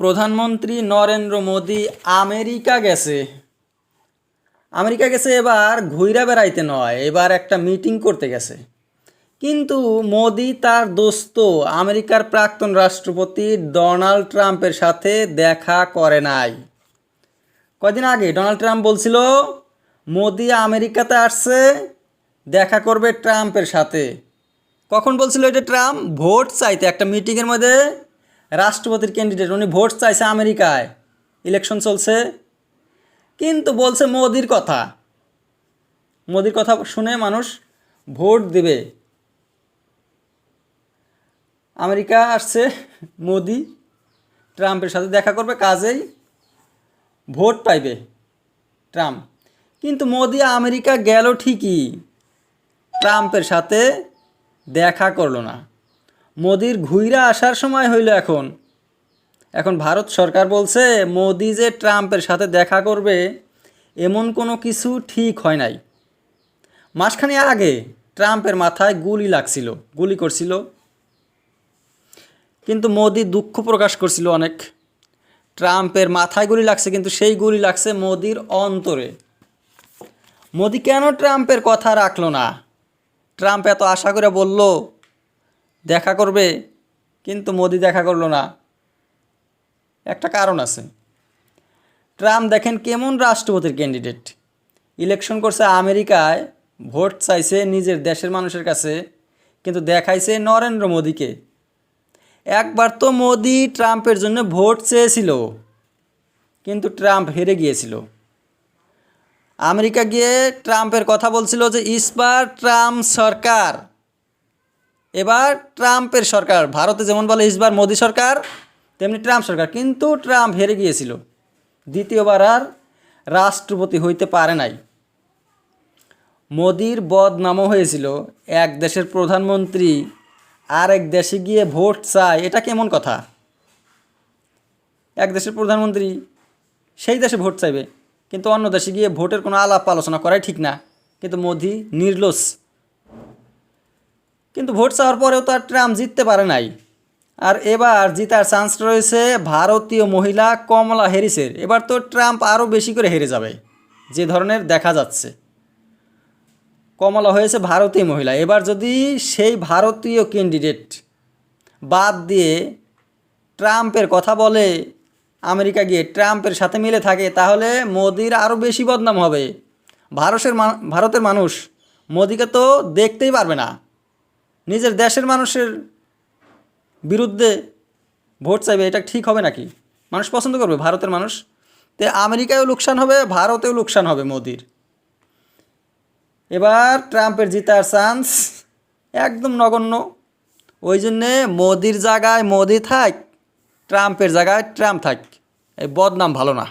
প্রধানমন্ত্রী নরেন্দ্র মোদি আমেরিকা গেছে এবার ঘুইরা বেড়াইতে নয়, এবার একটা মিটিং করতে গেছে। কিন্তু মোদি তার দোস্ত আমেরিকার প্রাক্তন রাষ্ট্রপতি ডোনাল্ড ট্রাম্পের সাথে দেখা করে নাই। কয়দিন আগে ডোনাল্ড ট্রাম্প বলছিল মোদি আমেরিকাতে আসছে, দেখা করবে ট্রাম্পের সাথে। কখন বলছিল এটা? ট্রাম্প ভোট চাইতে, একটা মিটিংয়ের মধ্যে রাষ্ট্রপতির ক্যান্ডিডেট উনি ভোট চাইছে আমেরিকায়, ইলেকশন চলছে, কিন্তু বলছে মোদির কথা শুনে মানুষ ভোট দেবে। আমেরিকা আসছে মোদি, ট্রাম্পের সাথে দেখা করবে, কাজেই ভোট পাইবে ট্রাম্প। কিন্তু মোদি আমেরিকা গেল ঠিকই, ট্রাম্পের সাথে দেখা করলো না। মোদির ঘুইরা আসার সময় হইল এখন ভারত সরকার বলছে মোদি যে ট্রাম্পের সাথে দেখা করবে এমন কোনো কিছু ঠিক হয় নাই। মাসখানেক আগে ট্রাম্পের মাথায় গুলি করছিল, কিন্তু মোদি দুঃখ প্রকাশ করছিল অনেক। ট্রাম্পের মাথায় গুলি লাগছে, কিন্তু সেই গুলি লাগছে মোদির অন্তরে। মোদি কেন ট্রাম্পের কথা রাখলো না? ট্রাম্প এত আশা করে বলল দেখা করবে, কিন্তু মোদি দেখা করলো না। একটা কারণ আছে। ট্রাম্প দেখেন কেমন রাষ্ট্রপতির ক্যান্ডিডেট, ইলেকশন করছে আমেরিকায়, ভোট চাইছে নিজের দেশের মানুষের কাছে, কিন্তু দেখাইছে নরেন্দ্র মোদিকে। একবার তো মোদি ট্রাম্পের জন্য ভোট চেয়েছিল, কিন্তু ট্রাম্প হেরে গিয়েছিল। আমেরিকা গিয়ে ট্রাম্পের কথা বলছিল যে ইসবার ট্রাম্প সরকার, এবার ট্রাম্পের সরকার। ভারতে যেমন বলে ইসবার মোদি সরকার, তেমনি ট্রাম্প সরকার। কিন্তু ট্রাম্প হেরে গিয়েছিল, দ্বিতীয়বার আর রাষ্ট্রপতি হইতে পারে নাই। মোদির বদনামও হয়েছিল। এক দেশের প্রধানমন্ত্রী আরেক দেশে গিয়ে ভোট চায়, এটা কেমন কথা? এক দেশের প্রধানমন্ত্রী সেই দেশে ভোট চাইবে, কিন্তু অন্য দেশে গিয়ে ভোটের কোনো আলাপ আলোচনা করাই ঠিক না। কিন্তু মোদি নির্লজ্জ। কিন্তু ভোট চাওয়ার পরেও তো আর ট্রাম্প জিততে পারে নাই। আর এবার জিতার চান্স রয়েছে ভারতীয় মহিলা কমলা হ্যারিসের। এবার তো ট্রাম্প আরও বেশি করে হেরে যাবে, যে ধরনের দেখা যাচ্ছে। কমলা হয়েছে ভারতীয় মহিলা। এবার যদি সেই ভারতীয় ক্যান্ডিডেট বাদ দিয়ে ট্রাম্পের কথা বলে, আমেরিকা গিয়ে ট্রাম্পের সাথে মিলে থাকে, তাহলে মোদির আরও বেশি বদনাম হবে। ভারতের মানুষ মোদিকে তো দেখতেই পারবে না। নিজের দেশের মানুষের বিরুদ্ধে ভোট চাইবে, এটা ঠিক হবে নাকি? মানুষ পছন্দ করবে ভারতের মানুষ? তে আমেরিকায়ও লোকসান হবে, ভারতেও লোকসান হবে মোদির। এবার ট্রাম্পের জিতার চান্স একদম নগণ্য। ওই জন্যে মোদির জায়গায় মোদি থাক, ট্রাম্পের জায়গায় ট্রাম্প থাক। এই বদনাম ভালো না।